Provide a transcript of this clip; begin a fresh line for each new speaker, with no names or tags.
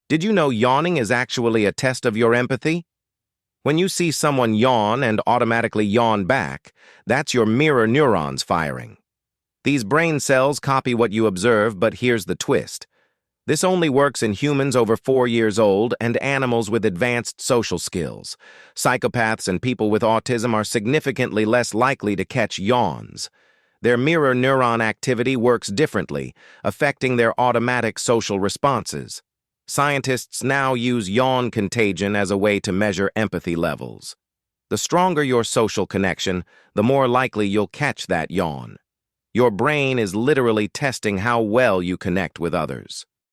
Did you know yawning is actually a test of your empathy? When you see someone yawn and automatically yawn back, that's your mirror neurons firing. These brain cells copy what you observe, but here's the twist. This only works in humans over 4 years old and animals with advanced social skills. Psychopaths and people with autism are significantly less likely to catch yawns. Their mirror neuron activity works differently, affecting their automatic social responses. Scientists now use yawn contagion as a way to measure empathy levels. The stronger your social connection, the more likely you'll catch that yawn. Your brain is literally testing how well you connect with others.